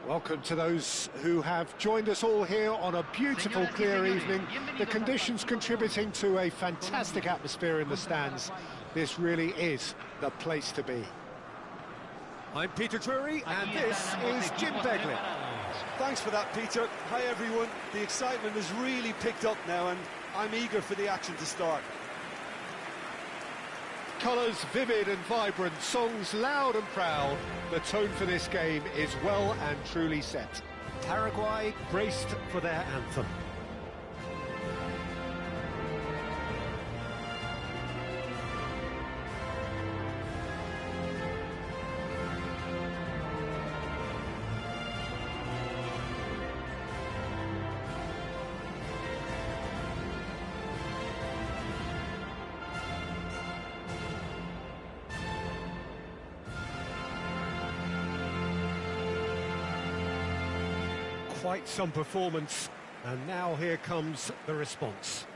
Welcome to those who have joined us all here on a beautiful, clear evening. The conditions contributing to a fantastic atmosphere in the stands. This really is the place to be. I'm Peter Drury, and this is Jim Beglin. Thanks for that, Peter. Hi, everyone. The excitement has really picked up now, and I'm eager for the action to start. Colours vivid and vibrant, songs loud and proud. The tone for this game is well and truly set. Paraguay braced for their anthem. Quite some performance, and now here comes the response.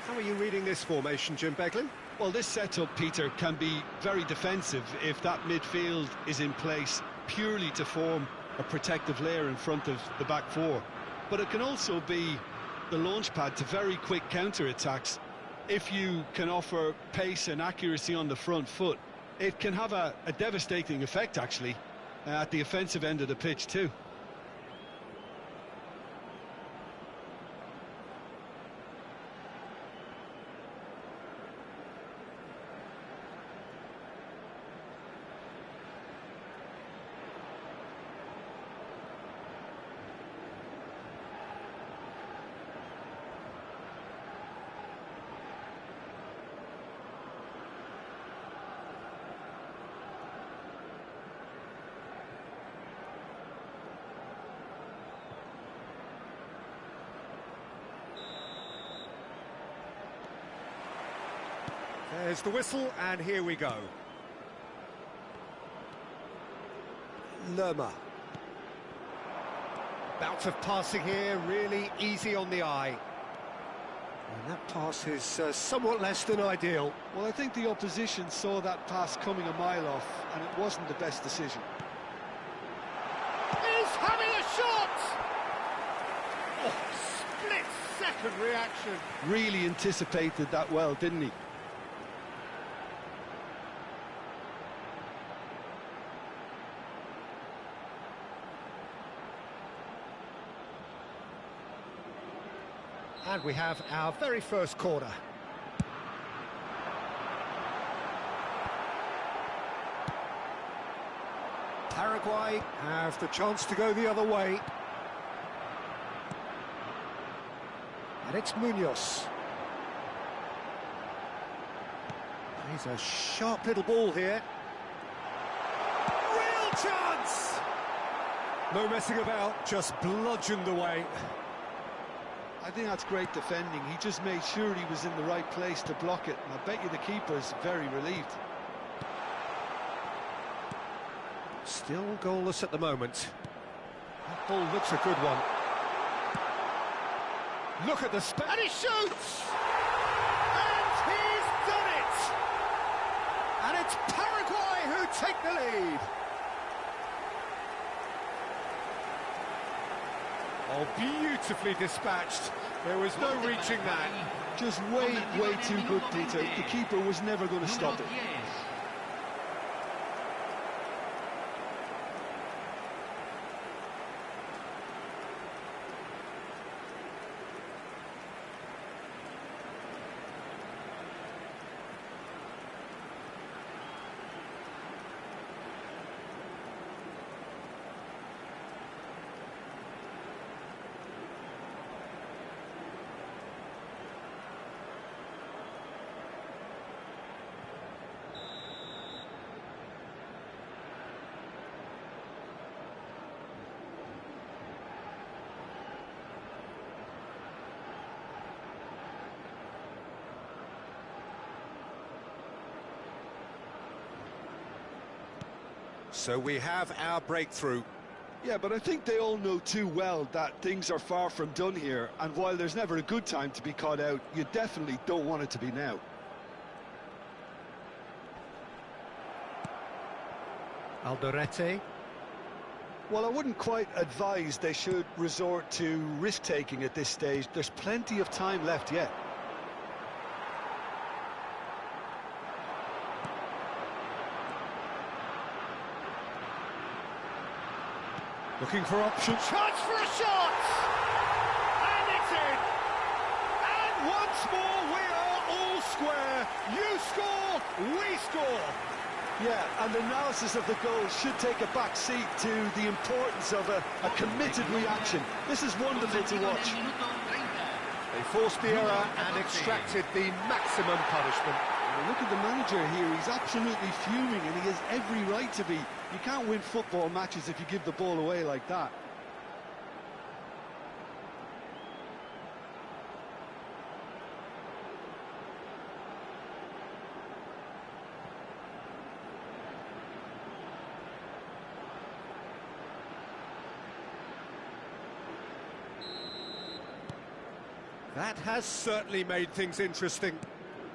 How are you reading this formation, Jim Beglin? Well, this setup, Peter, can be very defensive if that midfield is in place purely to form a protective layer in front of the back four. But it can also be the launch pad to very quick counter-attacks. If you can offer pace and accuracy on the front foot, it can have a devastating effect, actually, at the offensive end of the pitch too. There's the whistle, and here we go. Lerma. Bout of passing here, really easy on the eye. And that pass is somewhat less than ideal. Well, I think the opposition saw that pass coming a mile off, and it wasn't the best decision. He's having a shot! Oh, split-second reaction. Really anticipated that well, didn't he? And we have our very first corner. Paraguay have the chance to go the other way. And it's Munoz. He's a sharp little ball here. Real chance! No messing about, just bludgeoned away. I think that's great defending. He just made sure he was in the right place to block it. And I bet you the keeper's very relieved. Still goalless at the moment. That ball looks a good one. Look at the space. And he shoots! And he's done it! And it's Paraguay who take the lead. Oh, beautifully dispatched. There was no reaching that. Just way too good, Peter. The keeper was never going to stop it. So we have our breakthrough. Yeah, but I think they all know too well that things are far from done here, and while there's never a good time to be caught out, you definitely don't want it to be now. Alderete. Well, I wouldn't quite advise they should resort to risk-taking at this stage. There's plenty of time left yet. Looking for options. Chance for a shot! And it's in! And once more, we are all square. You score, we score. Yeah, and the analysis of the goal should take a back seat to the importance of a committed reaction. This is wonderful to watch. They forced the error and extracted the maximum punishment. Well, look at the manager here. He's absolutely fuming, and he has every right to be. You can't win football matches if you give the ball away like that. That has certainly made things interesting.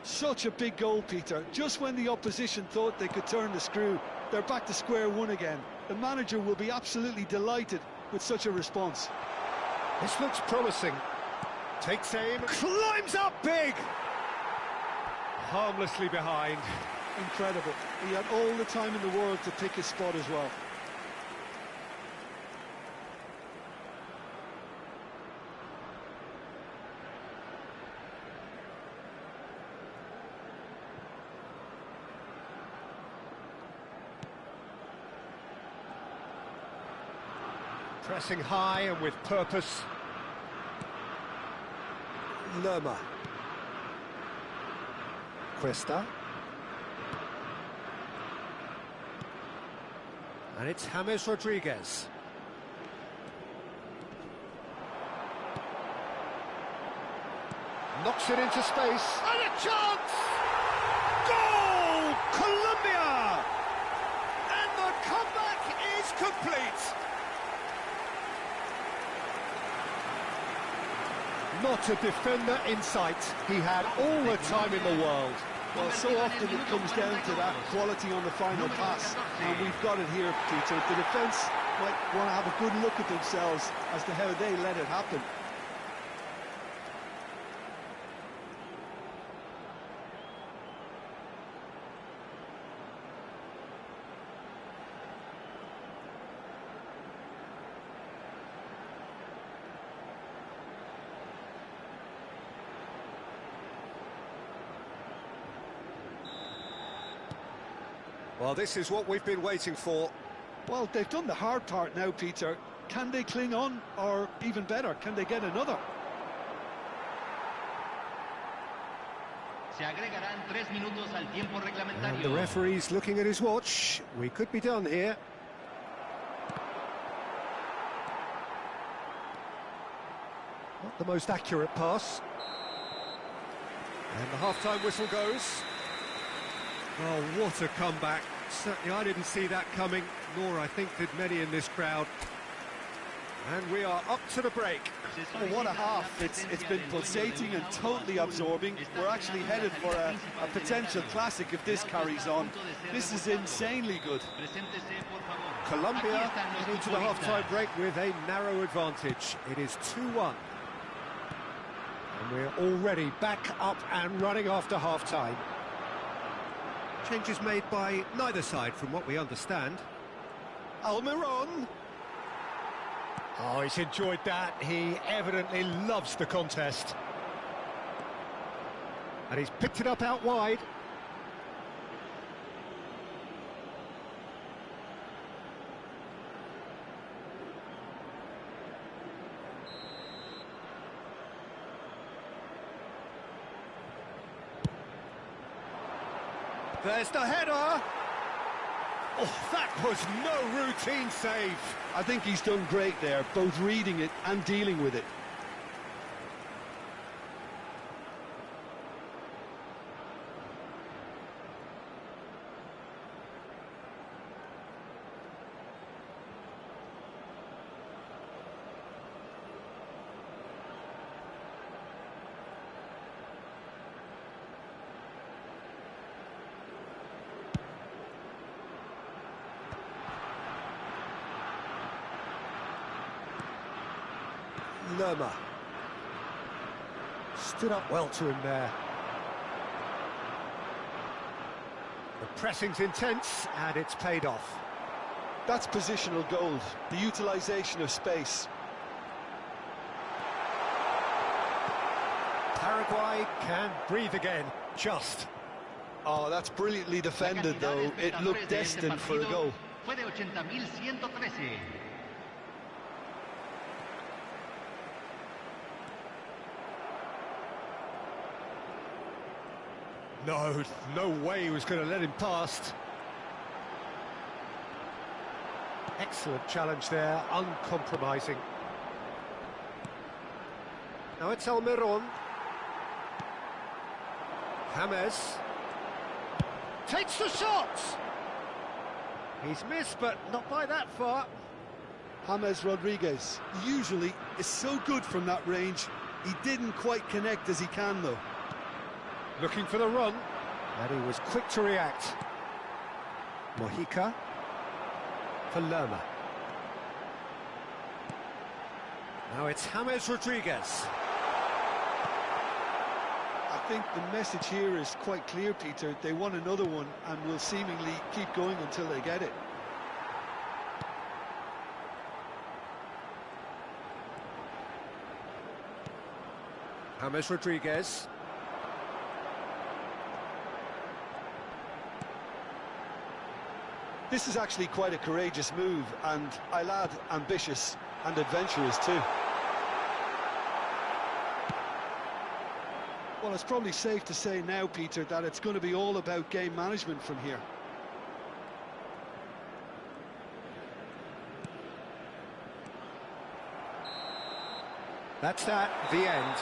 Such a big goal, Peter. Just when the opposition thought they could turn the screw, they're back to square one again. The manager will be absolutely delighted with such a response. This looks promising. Takes aim, climbs up big! Harmlessly behind. Incredible. He had all the time in the world to pick his spot as well. Pressing high and with purpose. Lerma. Cuesta. And it's James Rodriguez. Knocks it into space. And a chance! Goal! Colombia! And the comeback is complete. Not a defender in sight. He had all the time in the world. Well, so often it comes down to that quality on the final pass, and we've got it here, Peter. The defence might want to have a good look at themselves as to how they let it happen. Well, this is what we've been waiting for. Well, they've done the hard part now, Peter. Can they cling on, or even better, can they get another? And the referee's looking at his watch. We could be done here. Not the most accurate pass. And the half-time whistle goes. Oh, what a comeback. Certainly I didn't see that coming, nor I think did many in this crowd. And we are up to the break. Oh, what a half. It's been pulsating and totally absorbing. We're actually headed for a potential classic if this carries on. This is insanely good. Colombia into the half-time break with a narrow advantage. It is 2-1. And we're already back up and running after half-time. Changes made by neither side from what we understand. Almiron. Oh, he's enjoyed that. He evidently loves the contest. And he's picked it up out wide. There's the header. Oh, that was no routine save. I think he's done great there, both reading it and dealing with it. Lerma. Stood up well to him there. The pressing's intense, and it's paid off. That's positional gold, the utilisation of space. Paraguay can breathe again, just. Oh, that's brilliantly defended, though. It looked destined for a goal. No way he was going to let him past. Excellent challenge there, uncompromising. Now it's Almiron. James. Takes the shot! He's missed, but not by that far. James Rodriguez usually is so good from that range. He didn't quite connect as he can, though. Looking for the run, and he was quick to react. Mojica for Lerma. Now it's James Rodriguez. I think the message here is quite clear, Peter. They want another one and will seemingly keep going until they get it. James Rodriguez. This is actually quite a courageous move, and I'll add ambitious and adventurous too. Well, it's probably safe to say now, Peter, that it's going to be all about game management from here. That's that, the end.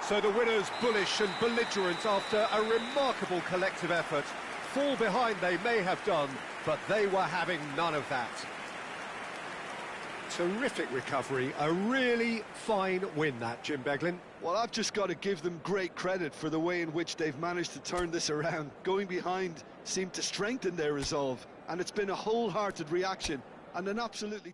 So the winners bullish and belligerent after a remarkable collective effort. Fall behind they may have done, but they were having none of that. Terrific recovery, a really fine win that, Jim Beglin. Well, I've just got to give them great credit for the way in which they've managed to turn this around. Going behind seemed to strengthen their resolve, and it's been a wholehearted reaction and an absolutely...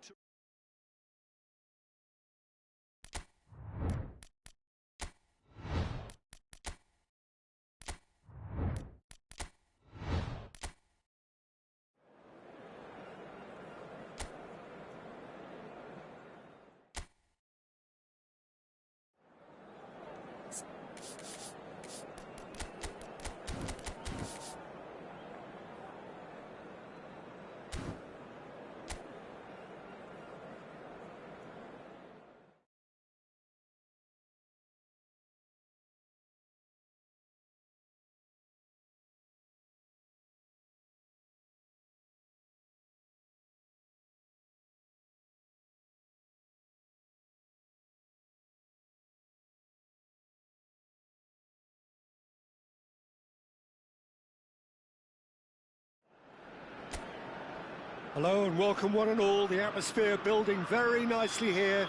Hello and welcome one and all. The atmosphere building very nicely here.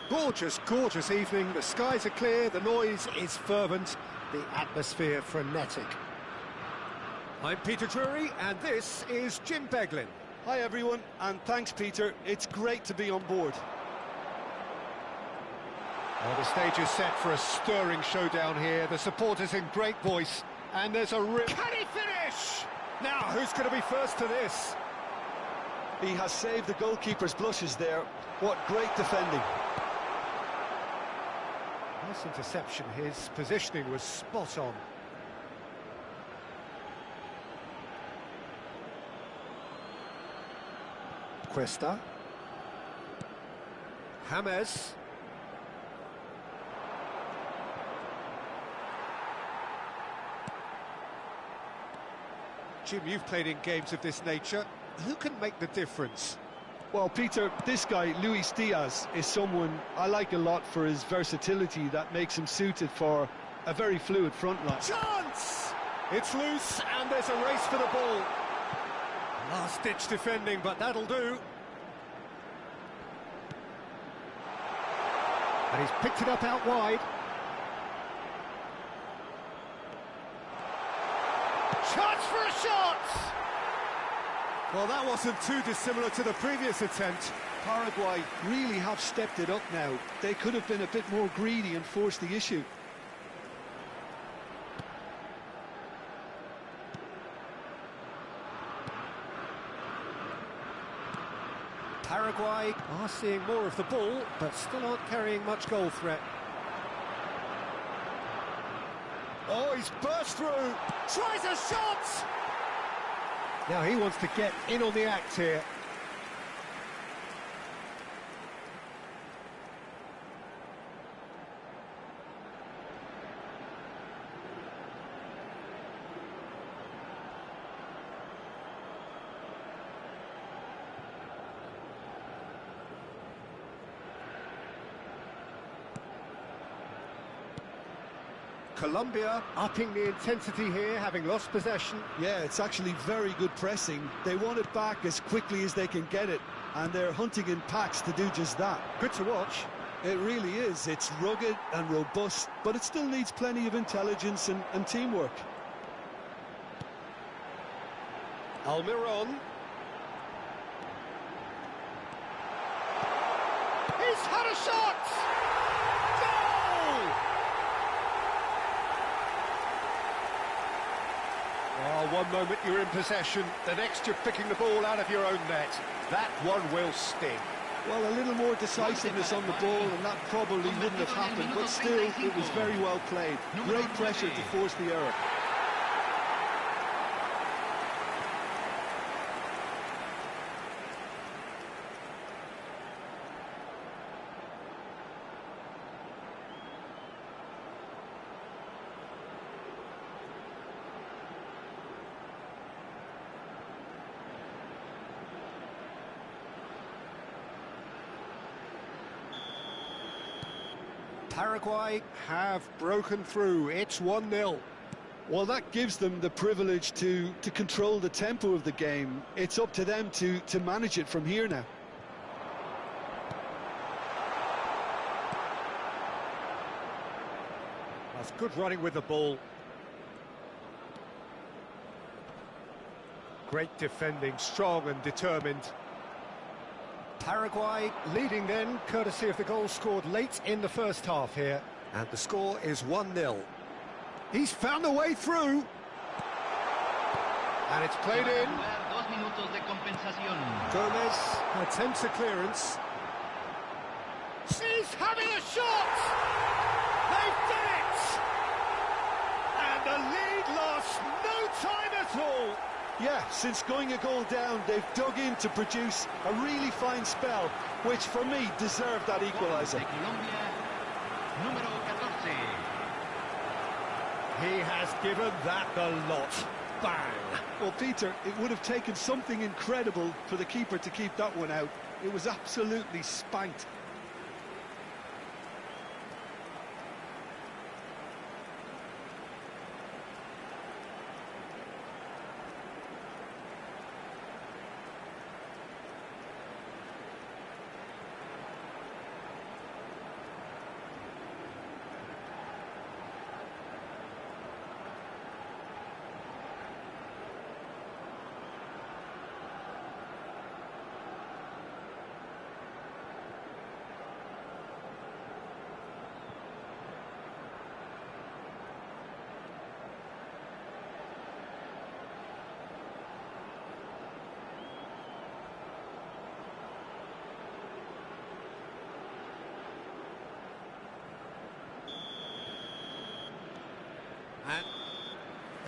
Gorgeous, gorgeous evening. The skies are clear, the noise is fervent, the atmosphere frenetic. I'm Peter Drury and this is Jim Beglin. Hi everyone, and thanks Peter, it's great to be on board. Well, the stage is set for a stirring showdown here. The supporters in great voice, and there's a rip. Can he finish? Now, who's going to be first to this? He has saved the goalkeeper's blushes there. What great defending. Nice interception. His positioning was spot on. Cuesta. James. Jim, you've played in games of this nature. Who can make the difference? Well, Peter, this guy, Luis Diaz, is someone I like a lot for his versatility that makes him suited for a very fluid front line. Chance! It's loose, and there's a race for the ball. Last-ditch defending, but that'll do. And he's picked it up out wide. Chance for a shot! Well, that wasn't too dissimilar to the previous attempt. Paraguay really have stepped it up now. They could have been a bit more greedy and forced the issue. Paraguay are seeing more of the ball, but still aren't carrying much goal threat. Oh, he's burst through! Tries a shot! Now he wants to get in on the act here. Colombia upping the intensity here, having lost possession. Yeah, it's actually very good pressing. They want it back as quickly as they can get it, and they're hunting in packs to do just that. Good to watch. It really is. It's rugged and robust, but it still needs plenty of intelligence and teamwork. Almiron. He's had a shot! Goal! Oh, one moment you're in possession, the next you're picking the ball out of your own net. That one will sting. Well, a little more decisiveness on the ball, and that probably wouldn't have happened, but still, it was very well played. Great pressure to force the error. Paraguay have broken through. It's 1-0. Well, that gives them the privilege to control the tempo of the game. It's up to them to manage it from here now. That's good running with the ball. Great defending, strong and determined. Paraguay leading then, courtesy of the goal scored late in the first half here. And the score is 1-0. He's found a way through. And it's played in. Gomez attempts a clearance. He's having a shot! They've done it! And the lead lost no time at all. Yeah, since going a goal down, they've dug in to produce a really fine spell, which for me deserved that equaliser. He has given that the lot. Bang! Well, Peter, it would have taken something incredible for the keeper to keep that one out. It was absolutely spanked.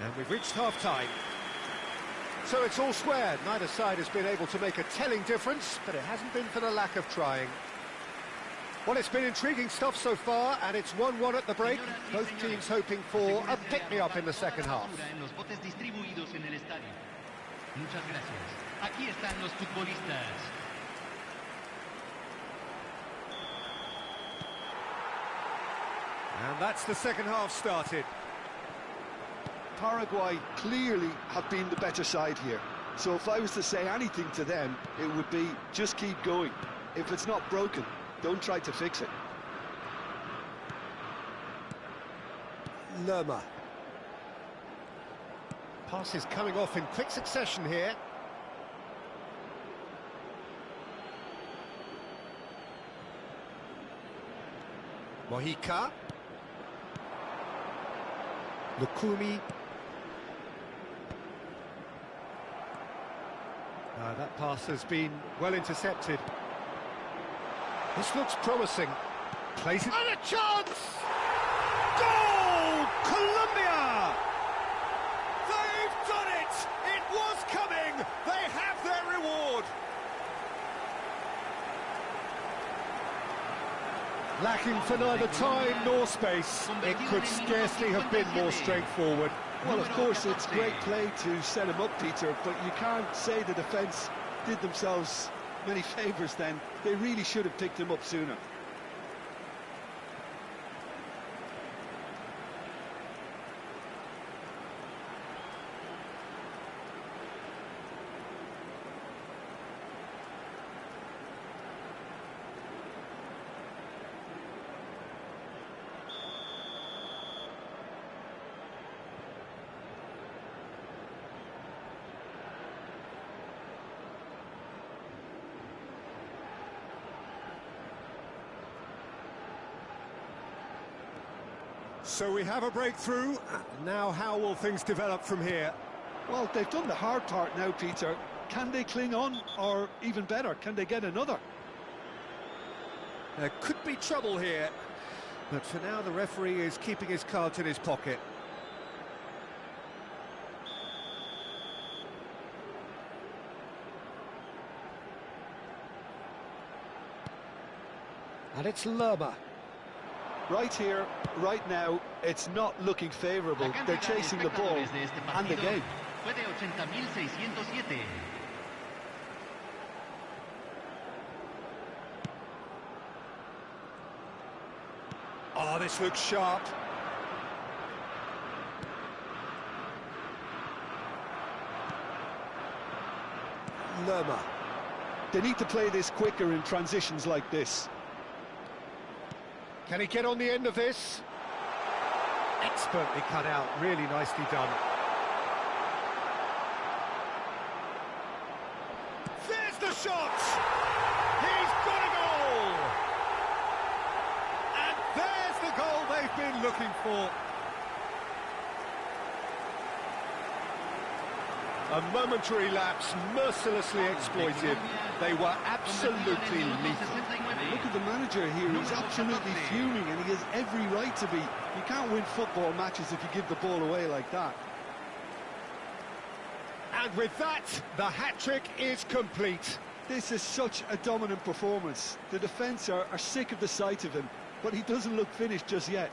And we've reached half-time. So it's all squared. Neither side has been able to make a telling difference, but it hasn't been for the lack of trying. Well, it's been intriguing stuff so far, and it's 1-1 at the break. Both teams hoping for a pick-me-up in the second half. And that's the second half started. Paraguay clearly have been the better side here. So if I was to say anything to them, it would be just keep going. If it's not broken, don't try to fix it. Lerma. Passes coming off in quick succession here. Mojica. Lukumi. That pass has been well intercepted. This looks promising. Plays it. And a chance! Goal! Colombia! They've done it! It was coming! They have their reward! Lacking for neither time nor space, it could scarcely have been more straightforward. Well, of course, it's great play to set him up, Peter, but you can't say the defence did themselves many favours then. They really should have picked him up sooner. So we have a breakthrough. Now how will things develop from here? Well, they've done the hard part now, Peter. Can they cling on, or even better, can they get another? There could be trouble here, but for now the referee is keeping his cards in his pocket. And it's Lerma. Right here, right now, it's not looking favourable. They're chasing the ball and the game. Oh, this looks sharp. Lerma. They need to play this quicker in transitions like this. Can he get on the end of this? Expertly cut out, really nicely done. There's the shot! He's got a goal! And there's the goal they've been looking for. A momentary lapse, mercilessly exploited. They were absolutely lethal. Look at the manager here, he's absolutely fuming, and he has every right to be. You can't win football matches if you give the ball away like that. And with that, the hat-trick is complete. This is such a dominant performance. The defence are sick of the sight of him, but he doesn't look finished just yet.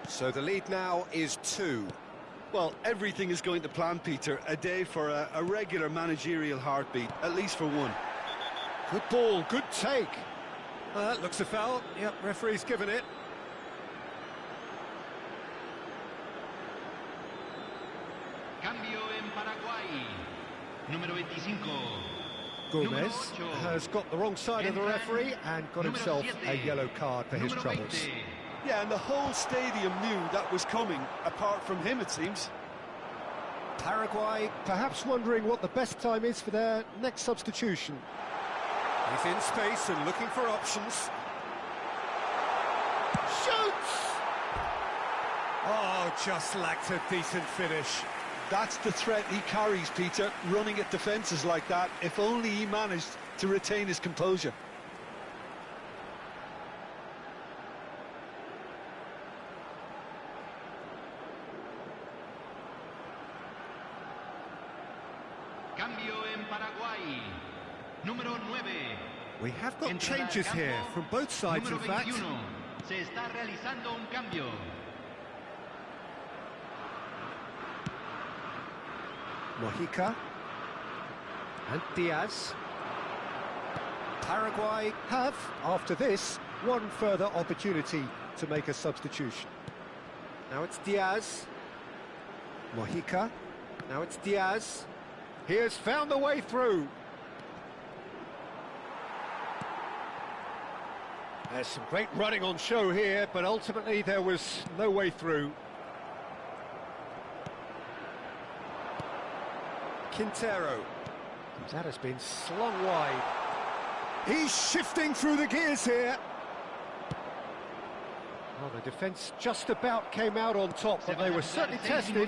So the lead now is 2. Well, everything is going to plan, Peter. A day for a regular managerial heartbeat, at least for one. Good ball, good take. That looks a foul. Yep, referee's given it. Cambio en Paraguay. Número 25. Gomez has got the wrong side of the referee and got himself a yellow card for his troubles. Yeah, and the whole stadium knew that was coming, apart from him, it seems. Paraguay perhaps wondering what the best time is for their next substitution. He's in space and looking for options. Shoots! Oh, just lacked a decent finish. That's the threat he carries, Peter, running at defences like that, if only he managed to retain his composure. Cambio en Paraguay. Número 9. We have got changes here from both sides, in fact. Se está realizando un cambio. Mojica and Diaz. Paraguay have, after this, one further opportunity to make a substitution. Now it's Diaz. Mojica. Now it's Diaz. He has found the way through. There's some great running on show here, but ultimately there was no way through. Quintero. That has been slung wide. He's shifting through the gears here. Well, the defence just about came out on top, but they were certainly tested.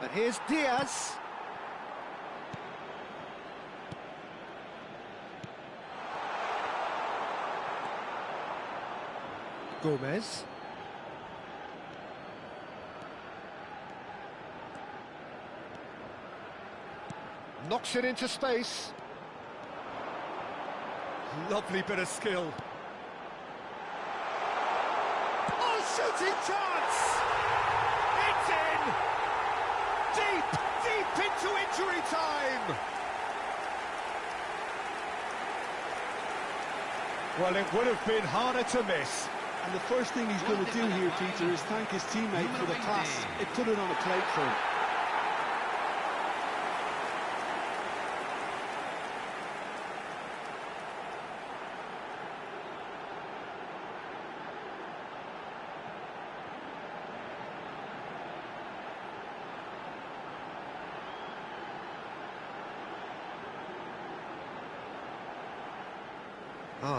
And here's Diaz. Gomez. Knocks it into space. Lovely bit of skill. Oh, shooting chance! It's in! Deep into injury time! Well, it would have been harder to miss. And the first thing he's going to do here, Peter, is thank his teammate for the pass. It put it on a plate for him.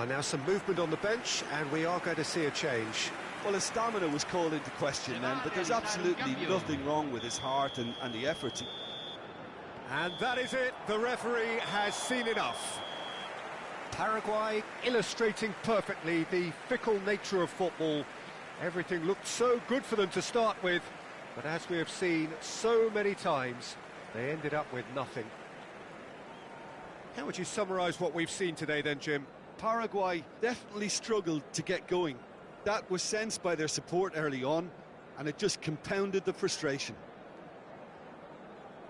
Now some movement on the bench, and we are going to see a change. Well, his stamina was called into question then, but there's absolutely nothing wrong with his heart and the effort. And that is it. The referee has seen enough. Paraguay illustrating perfectly the fickle nature of football. Everything looked so good for them to start with, but as we have seen so many times, they ended up with nothing. How would you summarise what we've seen today then, Jim? Paraguay definitely struggled to get going. That was sensed by their support early on, and it just compounded the frustration.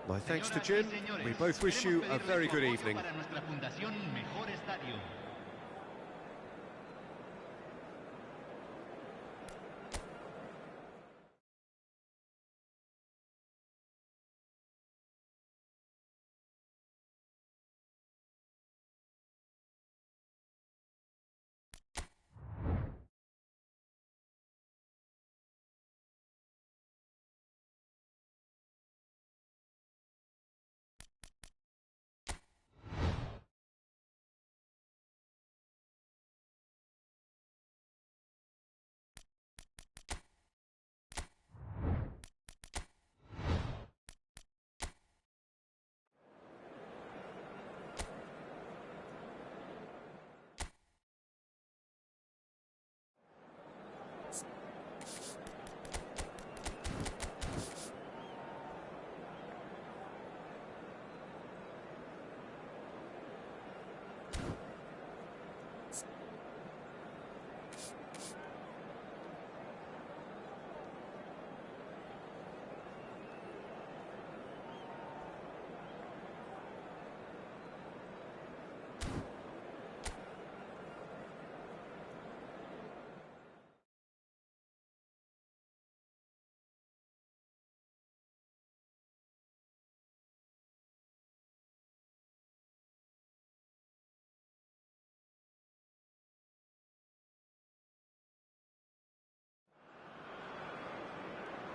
My thanks to Jim. We both wish you a very good evening.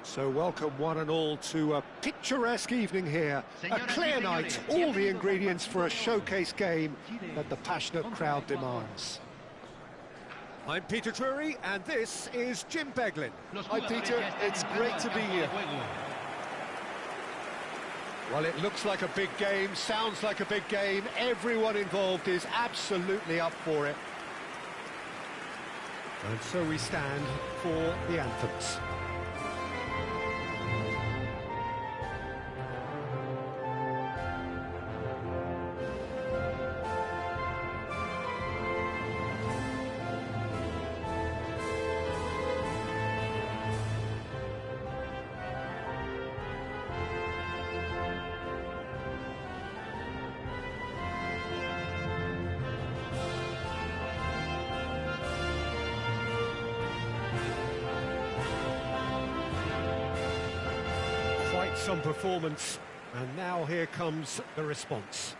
So welcome one and all to a picturesque evening here. A clear night, all the ingredients for a showcase game that the passionate crowd demands. I'm Peter Drury, and this is Jim Beglin. Hi Peter, it's great to be here. Well, it looks like a big game, sounds like a big game. Everyone involved is absolutely up for it. And so we stand for the anthems. Quite some performance. And now here comes the response.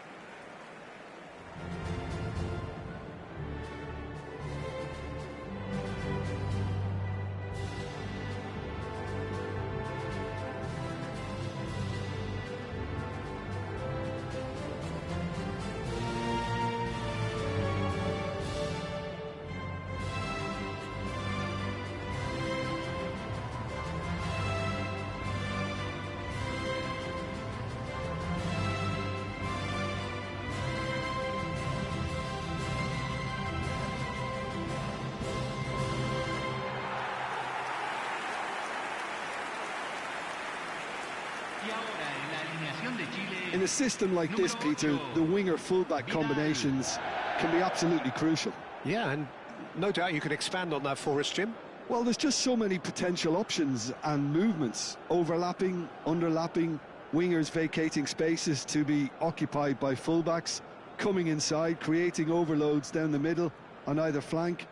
In a system like this, Peter, the winger-fullback combinations can be absolutely crucial. Yeah, and no doubt you can expand on that for us, Jim. Well, there's just so many potential options and movements. Overlapping, underlapping, wingers vacating spaces to be occupied by fullbacks, coming inside, creating overloads down the middle on either flank.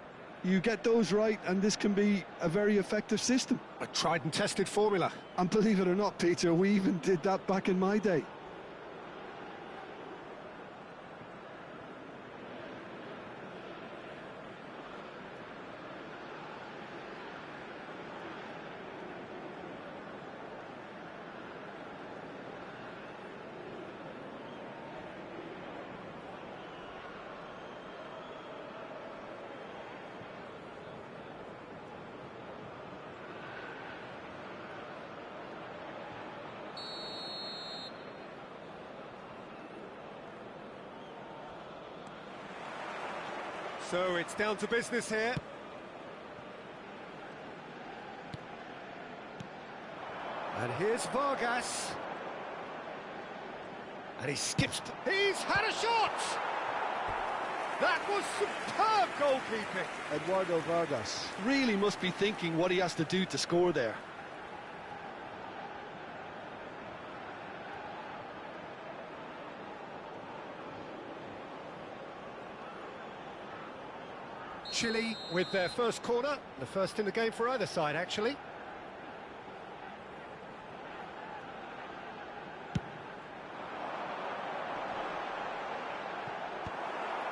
You get those right, and this can be a very effective system. A tried and tested formula. And believe it or not, Peter, we even did that back in my day. So it's down to business here. And here's Vargas. And he skips. He's had a shot! That was superb goalkeeping. Eduardo Vargas really must be thinking what he has to do to score there. Chile with their first corner, the first in the game for either side, actually.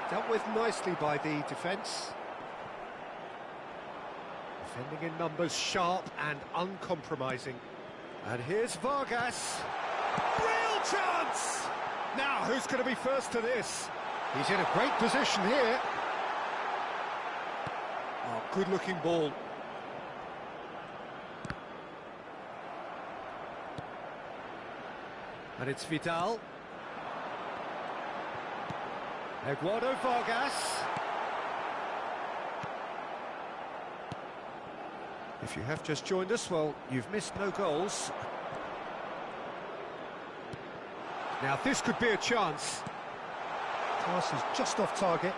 Dealt with nicely by the defence. Defending in numbers, sharp and uncompromising. And here's Vargas. Real chance! Now, who's going to be first to this? He's in a great position here. Oh, good-looking ball. And it's Vidal. Eduardo Vargas. If you have just joined us, well, you've missed no goals. Now, this could be a chance. Pass is just off target.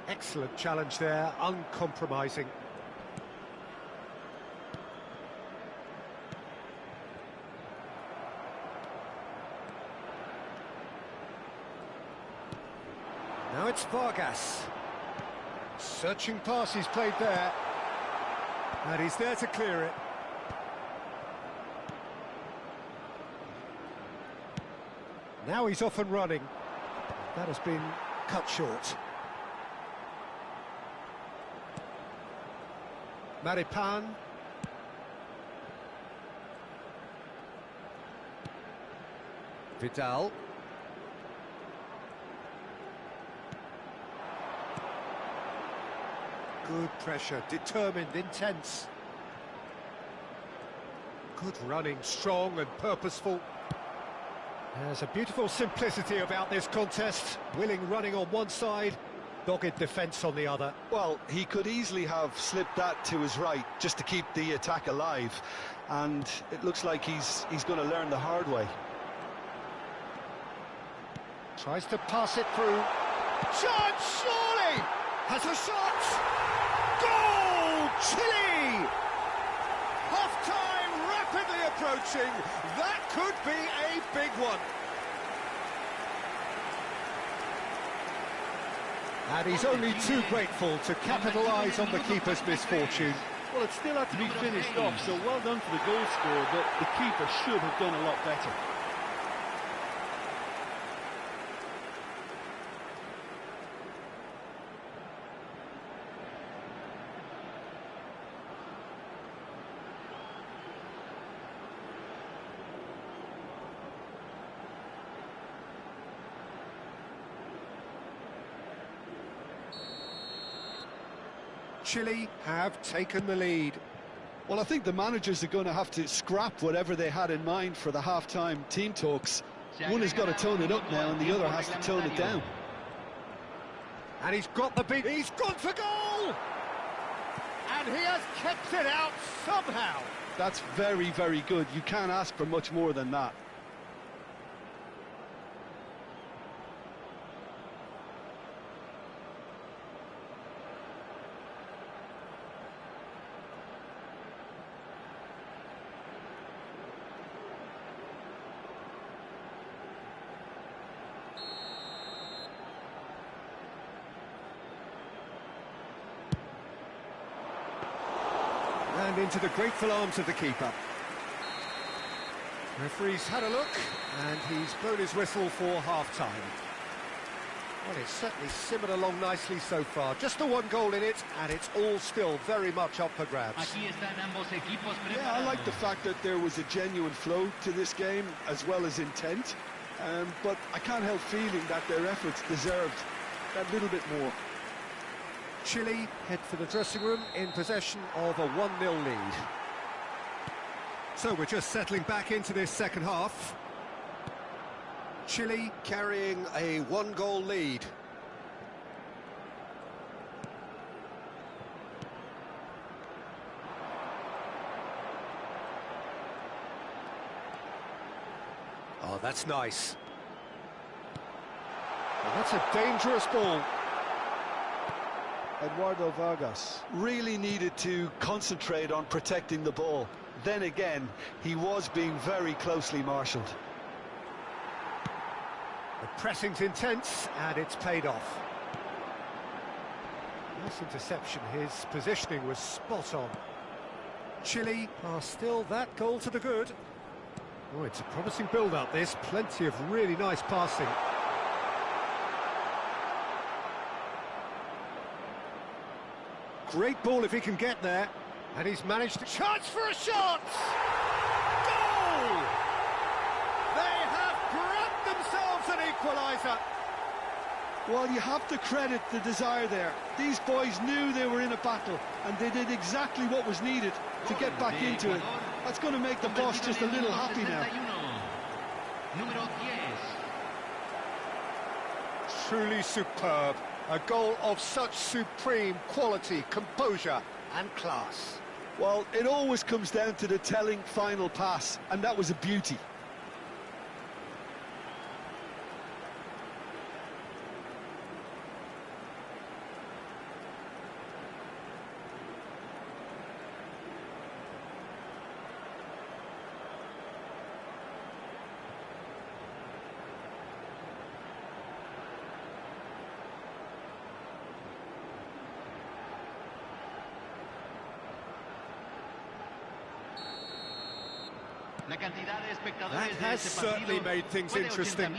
Excellent challenge there, uncompromising. Now it's Vargas. Searching pass he's played there. And he's there to clear it. Now he's off and running. That has been cut short. Maripan. Vidal. Good pressure, determined, intense. Good running, strong and purposeful. There's a beautiful simplicity about this contest. Willing running on one side, dogged defence on the other. Well, he could easily have slipped that to his right just to keep the attack alive, and it looks like he's going to learn the hard way. Tries to pass it through. Chance, surely! Has a shot! Goal! Chile! Half-time rapidly approaching. That could be a big one. And he's only too grateful to capitalise on the keeper's misfortune. Well, it still had to be finished off, so well done for the goal scorer, but the keeper should have done a lot better. Chile have taken the lead. Well, I think the managers are going to have to scrap whatever they had in mind for the half-time team talks. One has got to tone it up now and the other has to tone it down. And he's got the beat. He's gone for goal! And he has kept it out somehow. That's very, very good. You can't ask for much more than that. And into the grateful arms of the keeper. Referee's had a look, and he's blown his whistle for half-time. Well, it's certainly simmered along nicely so far. Just the one goal in it, and it's all still very much up for grabs. Yeah, I like the fact that there was a genuine flow to this game, as well as intent. But I can't help feeling that their efforts deserved that little bit more. Chile head for the dressing room in possession of a 1-0 lead. So we're just settling back into this second half. Chile carrying a 1-goal lead. Oh, that's nice. Well, that's a dangerous ball. Eduardo Vargas really needed to concentrate on protecting the ball. Then again, he was being very closely marshalled. The pressing's intense, and it's paid off. Nice interception. His positioning was spot on. Chile are still that goal to the good. Oh, it's a promising build-up, this. Plenty of really nice passing. Great ball if he can get there. And he's managed to... Chance for a shot! Goal! They have grabbed themselves an equaliser. Well, you have to credit the desire there. These boys knew they were in a battle, and they did exactly what was needed to get back into it. That's going to make the boss just a little happy now. Truly superb. A goal of such supreme quality, composure and class. Well, it always comes down to the telling final pass, and that was a beauty. That has certainly made things interesting.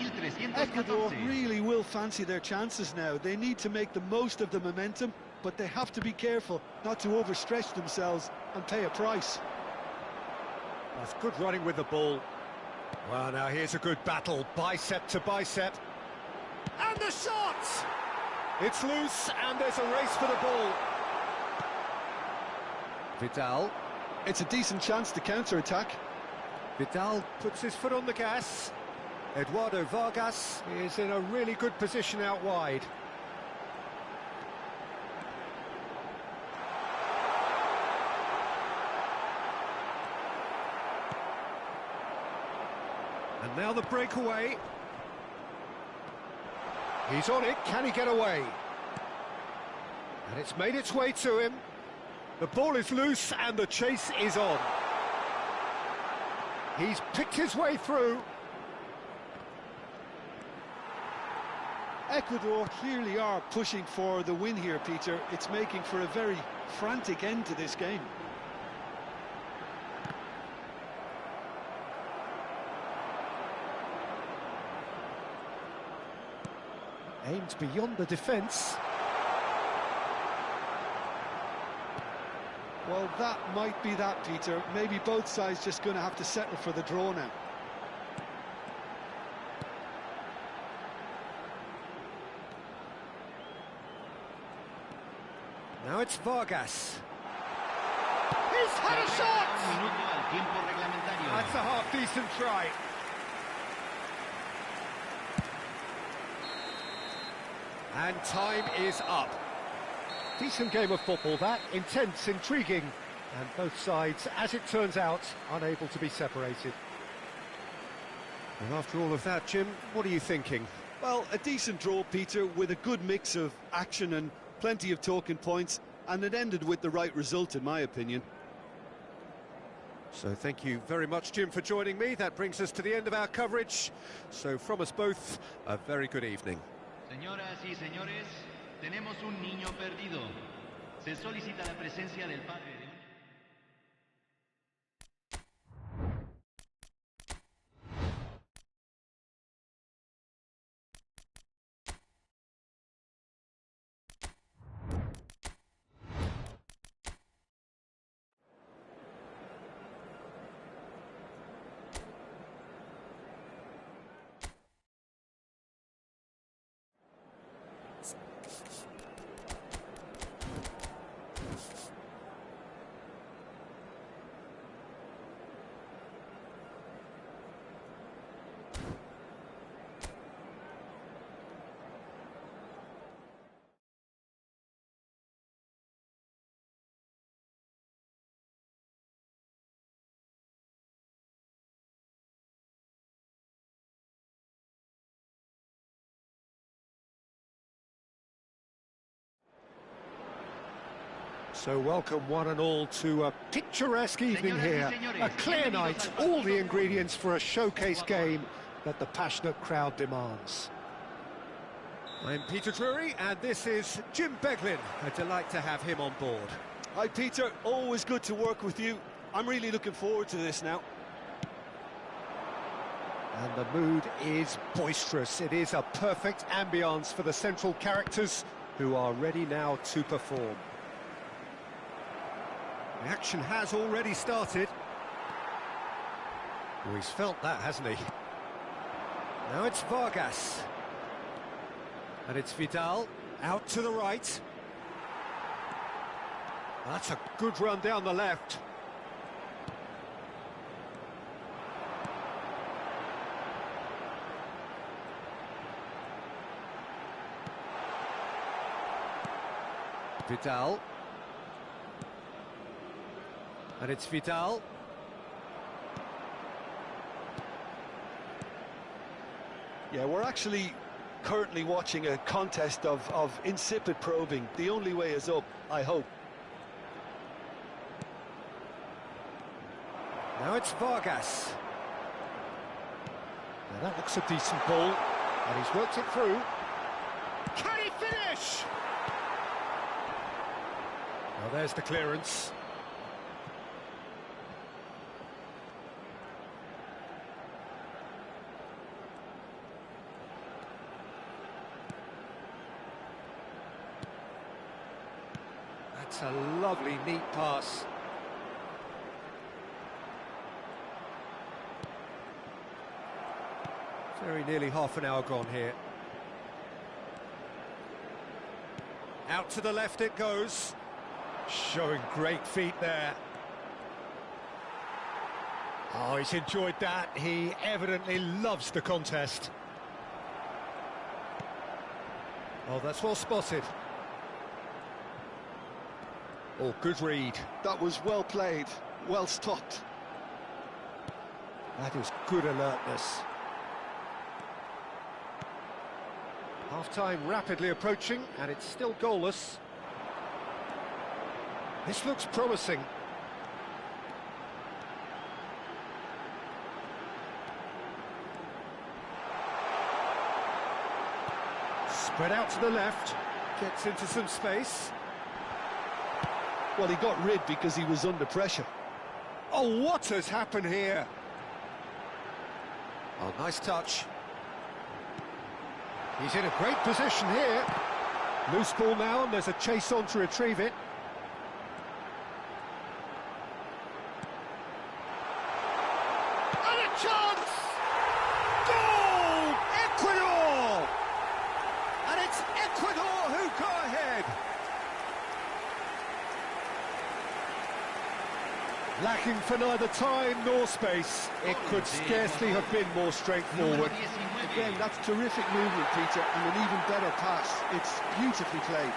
Ecuador really will fancy their chances now. They need to make the most of the momentum, but they have to be careful not to overstretch themselves and pay a price. That's good running with the ball. Well, now here's a good battle, bicep to bicep. And the shot! It's loose, and there's a race for the ball. Vidal. It's a decent chance to counter-attack. Vidal puts his foot on the gas. Eduardo Vargas is in a really good position out wide. And now the breakaway. He's on it, can he get away? And it's made its way to him. The ball is loose and the chase is on. He's picked his way through. Ecuador clearly are pushing for the win here, Peter. It's making for a very frantic end to this game. Aimed beyond the defence. Well, that might be that, Peter. Maybe both sides just going to have to settle for the draw now. Now it's Vargas. He's had a shot! That's a half-decent try. And time is up. Decent game of football, that. Intense, intriguing. And both sides, as it turns out, unable to be separated. And after all of that, Jim, what are you thinking? Well, a decent draw, Peter, with a good mix of action and plenty of talking points, and it ended with the right result, in my opinion. So thank you very much, Jim, for joining me. That brings us to the end of our coverage. So from us both, a very good evening. Señoras y señores, tenemos un niño perdido. Se solicita la presencia del padre de... So welcome one and all to a picturesque evening here. A clear night, all the ingredients for a showcase game that the passionate crowd demands. I'm Peter Drury, and this is Jim Beglin. A delight to have him on board. Hi, Peter. Always good to work with you. I'm really looking forward to this now. And the mood is boisterous. It is a perfect ambience for the central characters who are ready now to perform. The action has already started. Oh, he's felt that, hasn't he? Now it's Vargas. And it's Vidal, out to the right. That's a good run down the left. Vidal. And it's Vidal. Yeah, we're actually currently watching a contest of insipid probing. The only way is up, I hope. Now it's Vargas. Now that looks a decent ball, and he's worked it through. Can he finish? Now there's the clearance. That's a lovely, neat pass. Very nearly half an hour gone here. Out to the left it goes. Showing great feet there. Oh, he's enjoyed that. He evidently loves the contest. Oh, that's well spotted. Oh, good read. That was well played, well stopped. That is good alertness. Half-time rapidly approaching, and it's still goalless. This looks promising. Spread out to the left, gets into some space. Well, he got rid because he was under pressure. Oh, what has happened here? Oh, nice touch. He's in a great position here. Loose ball now, and there's a chase on to retrieve it. And a chance! Goal! Ecuador! And it's Ecuador who go ahead. Lacking for neither time nor space. It could scarcely have been more straightforward. Again, that's terrific movement, Peter, and an even better pass. It's beautifully played.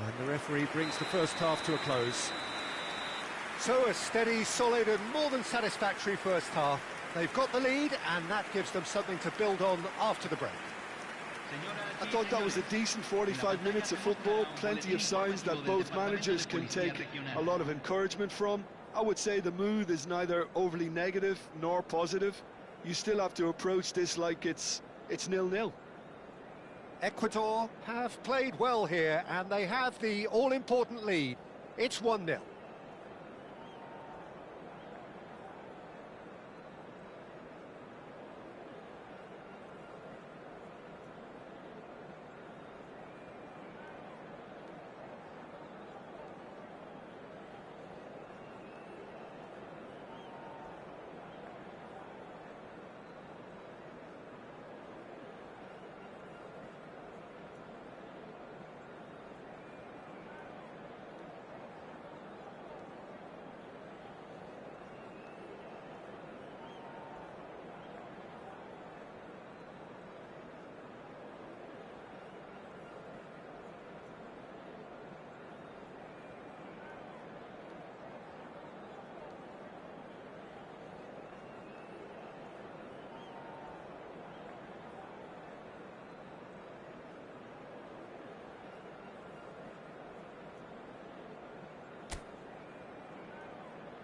And the referee brings the first half to a close. So a steady, solid and more than satisfactory first half. They've got the lead and that gives them something to build on after the break. I thought that was a decent 45 minutes of football, plenty of signs that both managers can take a lot of encouragement from. I would say the mood is neither overly negative nor positive. You still have to approach this like it's 0-0. Ecuador have played well here and they have the all-important lead. It's 1-0.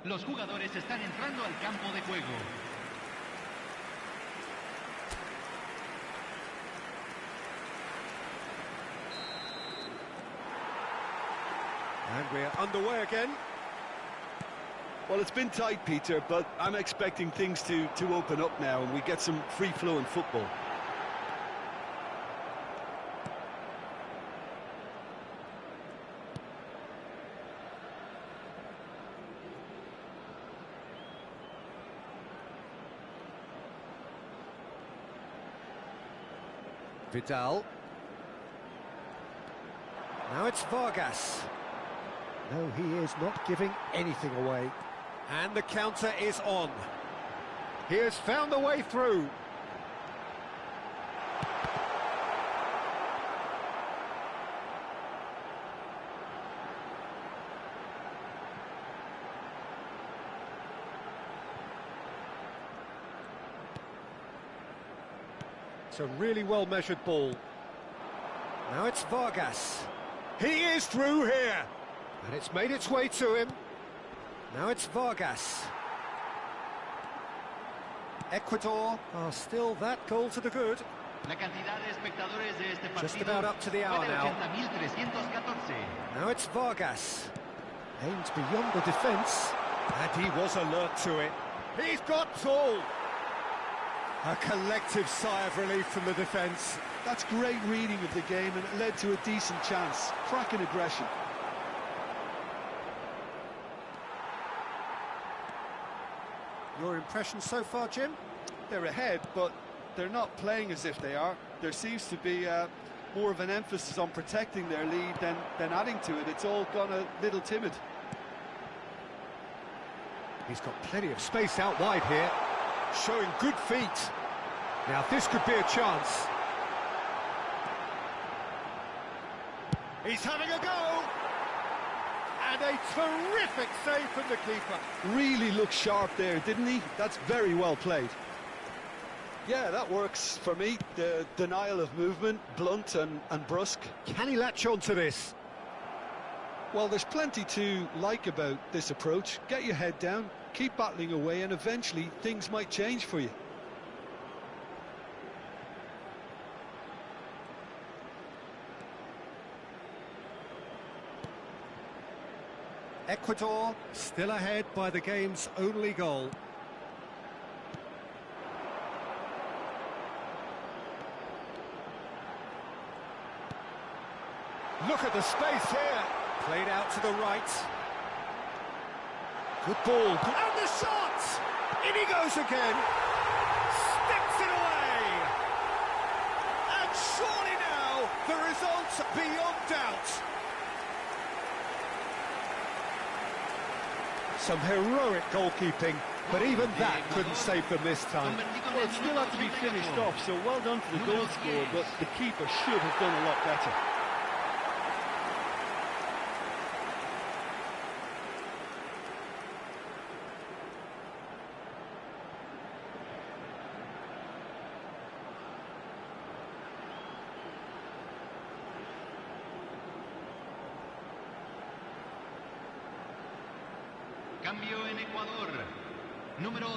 Los jugadores están entrando al campo de juego. And we're underway again. Well, it's been tight, Peter, but I'm expecting things to open up now and we get some free-flowing football. Vidal. Now it's Vargas. No, he is not giving anything away. And the counter is on. He has found a way through. It's a really well-measured ball. Now it's Vargas. He is through here. And it's made its way to him. Now it's Vargas. Ecuador are still that goal to the good. La cantidad de espectadores de este partido Just about up to the hour now. Now it's Vargas. Aims beyond the defence. And he was alert to it. He's got all. A collective sigh of relief from the defence. That's great reading of the game and it led to a decent chance. Cracking aggression. Your impression so far, Jim? They're ahead, but they're not playing as if they are. There seems to be a more of an emphasis on protecting their lead than adding to it. It's all gone a little timid. He's got plenty of space out wide here, showing good feet. Now this could be a chance. He's having a go! And a terrific save from the keeper. Really looked sharp there, didn't he? That's very well played. Yeah, that works for me. The denial of movement, blunt and brusque. Can he latch on to this? Well, there's plenty to like about this approach. Get your head down, keep battling away, and eventually things might change for you. Ecuador still ahead by the game's only goal. Look at the space here. Played out to the right. Good ball. And the shot! In he goes again. Sticks it away. And surely now, the result's beyond doubt. Some heroic goalkeeping, but even that couldn't save them this time. Well, it still had to be finished off, so well done for the goal scorer, but the keeper should have done a lot better. Cambio en Ecuador. Número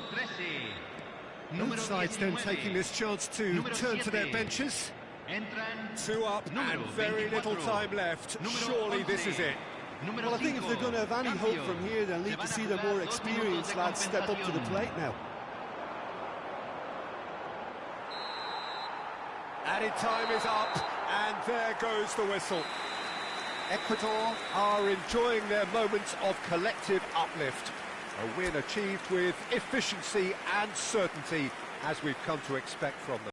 13. Both sides then taking this chance to turn to their benches. Two up and very little time left. Surely this is it. Well, I think if they're going to have any hope from here, they'll need to see the more experienced lads step up to the plate now. Added time is up, and there goes the whistle. Ecuador are enjoying their moments of collective uplift. A win achieved with efficiency and certainty, as we've come to expect from them.